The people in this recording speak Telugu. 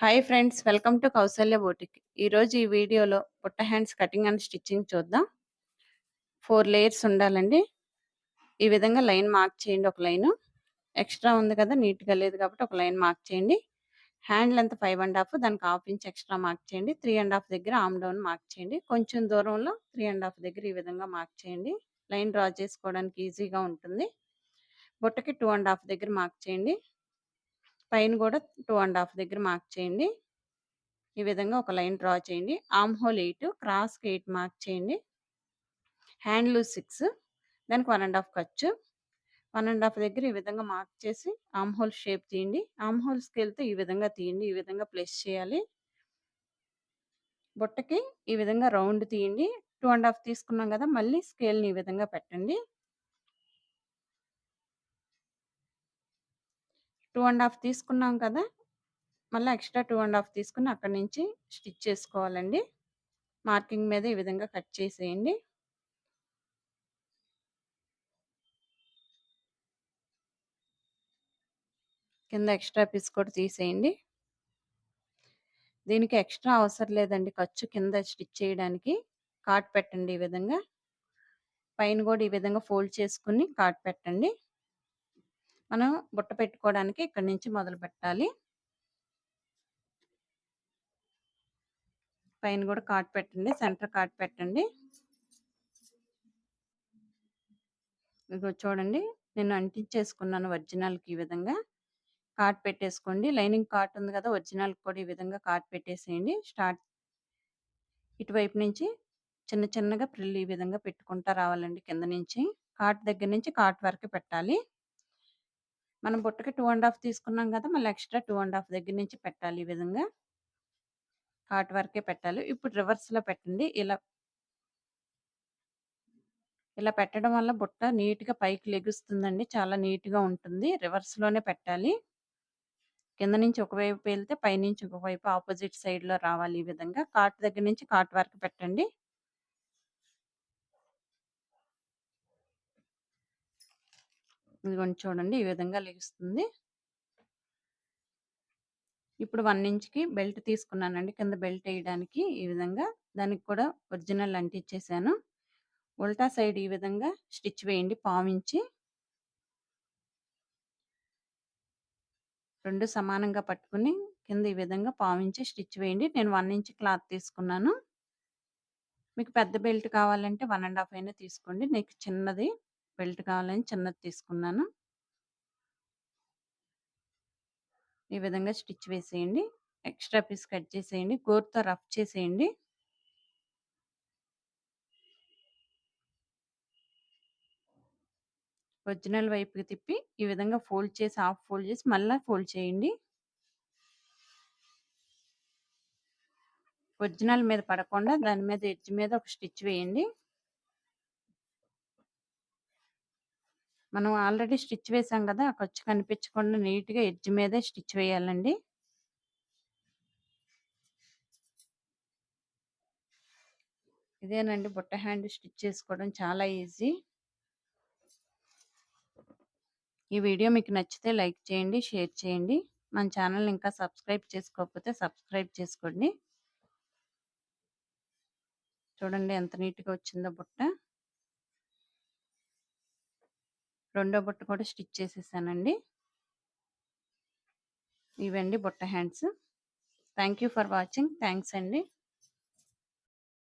Hi friends, welcome to Kausalya boutique. ఈరోజు ఈ వీడియోలో బుట్ట హ్యాండ్స్ కటింగ్ అండ్ స్టిచ్చింగ్ చూద్దాం. 4 లేయర్స్ ఉండాలండి. ఈ విధంగా లైన్ మార్క్ చేయండి. ఒక లైను ఎక్స్ట్రా ఉంది కదా, నీట్గా లేదు కాబట్టి ఒక లైన్ మార్క్ చేయండి. హ్యాండ్ లెంత్ 5.5, దానికి హాఫ్ ఇంచ్ ఎక్స్ట్రా మార్క్ చేయండి. 3.5 దగ్గర ఆమ్ డౌన్ మార్క్ చేయండి. కొంచెం దూరంలో 3.5 దగ్గర ఈ విధంగా మార్క్ చేయండి. లైన్ డ్రా చేసుకోవడానికి ఈజీగా ఉంటుంది. బుట్టకి 2.5 దగ్గర మార్క్ చేయండి. పైన కూడా 2.5 దగ్గర మార్క్ చేయండి. ఈ విధంగా ఒక లైన్ డ్రా చేయండి. ఆర్మ్ హోల్ 8, క్రాస్కి 8 మార్క్ చేయండి. హ్యాండ్ లూజ్ 6, దానికి 1.5 ఖర్చు. 1.5 దగ్గర ఈ విధంగా మార్క్ చేసి ఆర్మ్ హోల్ షేప్ తీయండి. ఆర్మ్ హోల్ స్కేల్తో ఈ విధంగా తీయండి. ఈ విధంగా ప్లేస్ చేయాలి. బుట్టకి ఈ విధంగా రౌండ్ తీయండి. 2.5 తీసుకున్నాం కదా, మళ్ళీ స్కేల్ని ఈ విధంగా పెట్టండి. 2.5 తీసుకున్నాం కదా, మళ్ళీ ఎక్స్ట్రా 2.5 తీసుకుని అక్కడి నుంచి స్టిచ్ చేసుకోవాలండి. మార్కింగ్ మీద ఈ విధంగా కట్ చేసేయండి. కింద ఎక్స్ట్రా పీస్ కూడా తీసేయండి. దీనికి ఎక్స్ట్రా అవసరం లేదండి, ఖర్చు కింద స్టిచ్ చేయడానికి. కాట్ పెట్టండి. ఈ విధంగా పైన కూడా ఈ విధంగా ఫోల్డ్ చేసుకుని కాట్ పెట్టండి. మనం బుట్ట పెట్టుకోవడానికి ఇక్కడి నుంచి మొదలు పెట్టాలి. పైన కూడా కాట్ పెట్టండి. సెంటర్ కాట్ పెట్టండి. ఇదిగో చూడండి, నేను అంటించేసుకున్నాను ఒరిజినల్కి. ఈ విధంగా కాట్ పెట్టేసుకోండి. లైనింగ్ కాట్ ఉంది కదా, ఒరిజినల్ కూడా ఈ విధంగా కాట్ పెట్టేసేయండి. ఇటువైపు నుంచి చిన్న చిన్నగా ప్రిల్ ఈ విధంగా పెట్టుకుంటా రావాలండి. కింద నుంచి కాట్ దగ్గర నుంచి కాట్ వరకు పెట్టాలి. మనం బుట్టకి 2.5 తీసుకున్నాం కదా, మళ్ళీ ఎక్స్ట్రా 2.5 దగ్గర నుంచి పెట్టాలి. ఈ విధంగా కాట్ వరకే పెట్టాలి. ఇప్పుడు రివర్స్లో పెట్టండి. ఇలా పెట్టడం వల్ల బుట్ట నీట్గా పైకి లెగుస్తుందండి. చాలా నీట్గా ఉంటుంది. రివర్స్లోనే పెట్టాలి. కింద నుంచి ఒకవైపు వెళ్తే పైనుంచి ఒకవైపు ఆపోజిట్ సైడ్లో రావాలి. ఈ విధంగా కాట్ దగ్గర నుంచి కాట్ వరకు పెట్టండి. ఇదిగోండి చూడండి, ఈ విధంగా లెగుస్తుంది. ఇప్పుడు 1 ఇంచ్కి బెల్ట్ తీసుకున్నానండి, కింద బెల్ట్ వేయడానికి. ఈ విధంగా దానికి కూడా ఒరిజినల్ అంటించేసాను. ఉల్టా సైడ్ ఈ విధంగా స్టిచ్ వేయండి. పావించి రెండు సమానంగా పట్టుకుని కింద ఈ విధంగా పావించి స్టిచ్ వేయండి. నేను 1 ఇంచ్ క్లాత్ తీసుకున్నాను. మీకు పెద్ద బెల్ట్ కావాలంటే 1.5 అయినా తీసుకోండి. నీకు చిన్నది బెల్ట్ కావాలని చిన్నది తీసుకున్నాను. ఈ విధంగా స్టిచ్ వేసేయండి. ఎక్స్ట్రా పీస్ కట్ చేసేయండి. గోరుతో రఫ్ చేసేయండి. ఒరిజినల్ వైపుకి తిప్పి ఈ విధంగా ఫోల్డ్ చేసి హాఫ్ ఫోల్డ్ చేసి మళ్ళీ ఫోల్డ్ చేయండి. ఒరిజినల్ మీద పడకుండా దాని మీద ఎడ్జ్ మీద ఒక స్టిచ్ వేయండి. మనం ఆల్రెడీ స్టిచ్ వేసాం కదా, ఆ ఖర్చు కనిపించకుండా నీట్గా ఎడ్జ్ మీదే స్టిచ్ వేయాలండి. ఇదేనండి బుట్ట హ్యాండ్ స్టిచ్ చేసుకోవడం చాలా ఈజీ. ఈ వీడియో మీకు నచ్చితే లైక్ చేయండి, షేర్ చేయండి. మన ఛానల్ ఇంకా సబ్స్క్రైబ్ చేసుకోకపోతే సబ్స్క్రైబ్ చేసుకోండి. చూడండి ఎంత నీట్గా వచ్చిందో బుట్ట. రెండో బుట్ట కూడా స్టిచ్ చేసేసానండి. ఇవండి బుట్ట hands. Thank you for watching. Thanks అండి.